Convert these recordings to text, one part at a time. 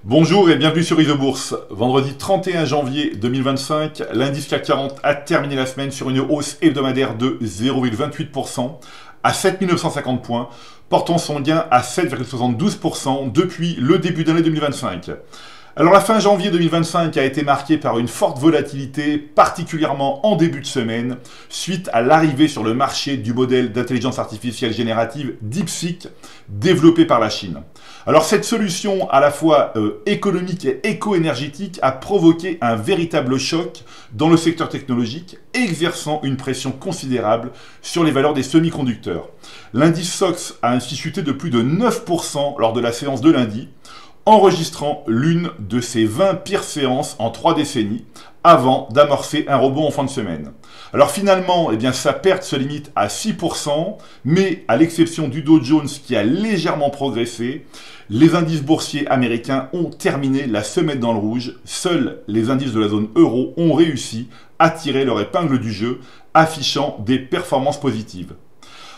Bonjour et bienvenue sur Isobourse. Vendredi 31 janvier 2025, l'indice CAC 40 a terminé la semaine sur une hausse hebdomadaire de 0,28% à 7 950 points, portant son gain à 7,72% depuis le début d'année 2025. Alors la fin janvier 2025 a été marquée par une forte volatilité, particulièrement en début de semaine, suite à l'arrivée sur le marché du modèle d'intelligence artificielle générative DeepSeek, développé par la Chine. Alors cette solution à la fois économique et éco-énergétique a provoqué un véritable choc dans le secteur technologique, exerçant une pression considérable sur les valeurs des semi-conducteurs. L'indice SOX a ainsi chuté de plus de 9% lors de la séance de lundi, enregistrant l'une de ses 20 pires séances en 3 décennies, avant d'amorcer un rebond en fin de semaine. Alors finalement, sa perte se limite à 6%, mais à l'exception du Dow Jones qui a légèrement progressé, les indices boursiers américains ont terminé la semaine dans le rouge. Seuls les indices de la zone euro ont réussi à tirer leur épingle du jeu, affichant des performances positives.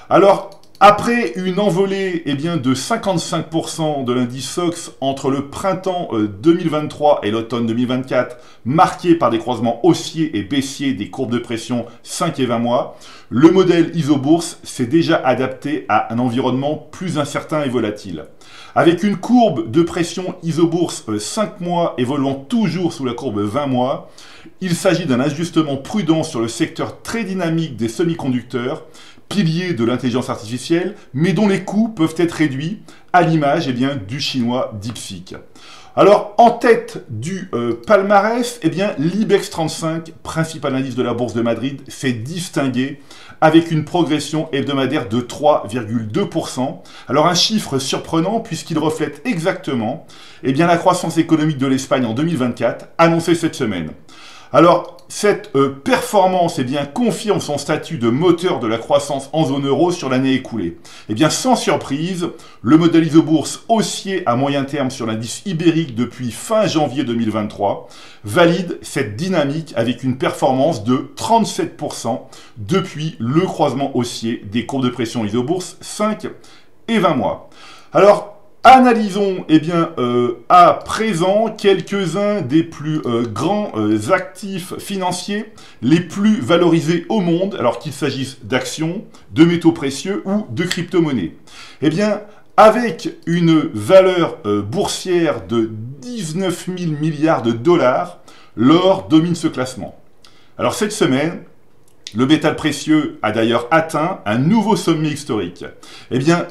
Alors, après une envolée de 55% de l'indice SOX entre le printemps 2023 et l'automne 2024, marqué par des croisements haussiers et baissiers des courbes de pression 5 et 20 mois, le modèle Isobourse s'est déjà adapté à un environnement plus incertain et volatile. Avec une courbe de pression Isobourse 5 mois évoluant toujours sous la courbe 20 mois, il s'agit d'un ajustement prudent sur le secteur très dynamique des semi-conducteurs, pilier de l'intelligence artificielle, mais dont les coûts peuvent être réduits à l'image du chinois DeepSeek. Alors, en tête du palmarès, l'IBEX 35, principal indice de la bourse de Madrid, s'est distingué avec une progression hebdomadaire de 3,2%. Alors, un chiffre surprenant puisqu'il reflète exactement la croissance économique de l'Espagne en 2024, annoncée cette semaine. Alors, cette performance confirme son statut de moteur de la croissance en zone euro sur l'année écoulée. Sans surprise, le modèle Isobourse haussier à moyen terme sur l'indice ibérique depuis fin janvier 2023 valide cette dynamique avec une performance de 37% depuis le croisement haussier des courbes de pression Isobourse 5 et 20 mois. Alors, analysons à présent quelques-uns des plus grands actifs financiers les plus valorisés au monde, alors qu'il s'agisse d'actions, de métaux précieux ou de crypto-monnaies. Avec une valeur boursière de 19 000 milliards de dollars, l'or domine ce classement. Alors cette semaine, le métal précieux a d'ailleurs atteint un nouveau sommet historique.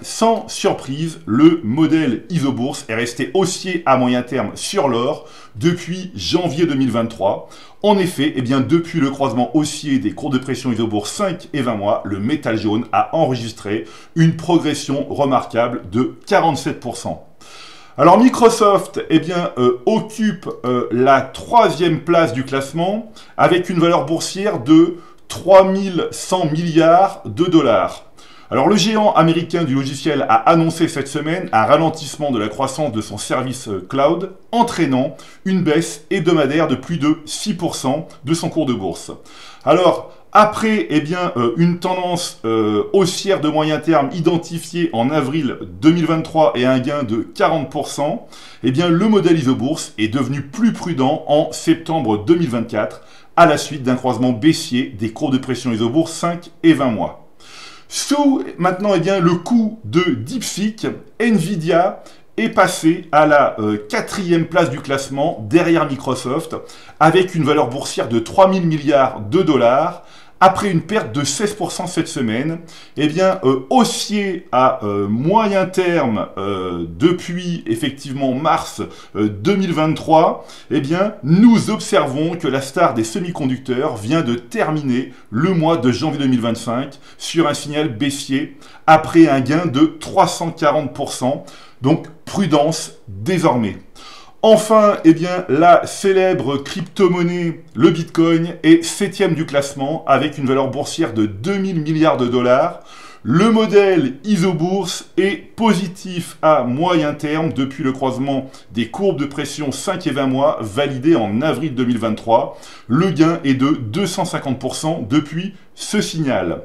Sans surprise, le modèle Isobourse est resté haussier à moyen terme sur l'or depuis janvier 2023. En effet, depuis le croisement haussier des courbes de pression Isobourse 5 et 20 mois, le métal jaune a enregistré une progression remarquable de 47%. Alors Microsoft occupe la 3e place du classement avec une valeur boursière de 3100 milliards de dollars. Alors le géant américain du logiciel a annoncé cette semaine un ralentissement de la croissance de son service cloud, entraînant une baisse hebdomadaire de plus de 6% de son cours de bourse. Alors, après une tendance haussière de moyen terme identifiée en avril 2023 et un gain de 40%, le modèle Isobourse est devenu plus prudent en septembre 2024 à la suite d'un croisement baissier des courbes de pression Isobourse 5 et 20 mois. Sous maintenant le coût de DeepSeek, Nvidia est passé à la 4e place du classement derrière Microsoft avec une valeur boursière de 3 000 milliards de dollars. Après une perte de 16% cette semaine, haussier à moyen terme depuis effectivement mars 2023, nous observons que la star des semi-conducteurs vient de terminer le mois de janvier 2025 sur un signal baissier après un gain de 340%, donc prudence désormais. Enfin, la célèbre crypto-monnaie, le Bitcoin, est 7e du classement avec une valeur boursière de 2000 milliards de dollars. Le modèle Isobourse est positif à moyen terme depuis le croisement des courbes de pression 5 et 20 mois validé en avril 2023. Le gain est de 250% depuis ce signal.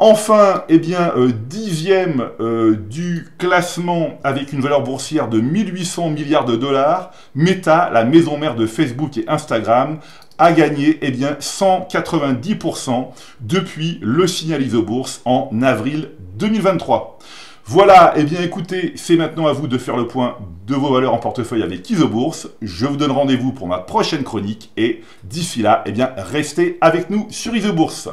Enfin, eh bien, 10e du classement avec une valeur boursière de 1800 milliards de dollars, Meta, la maison mère de Facebook et Instagram, a gagné eh bien, 190% depuis le signal ISO-Bourse en avril 2023. Voilà, eh bien écoutez, c'est maintenant à vous de faire le point de vos valeurs en portefeuille avec ISO-Bourse. Je vous donne rendez-vous pour ma prochaine chronique et d'ici là, eh bien, restez avec nous sur ISO-Bourse.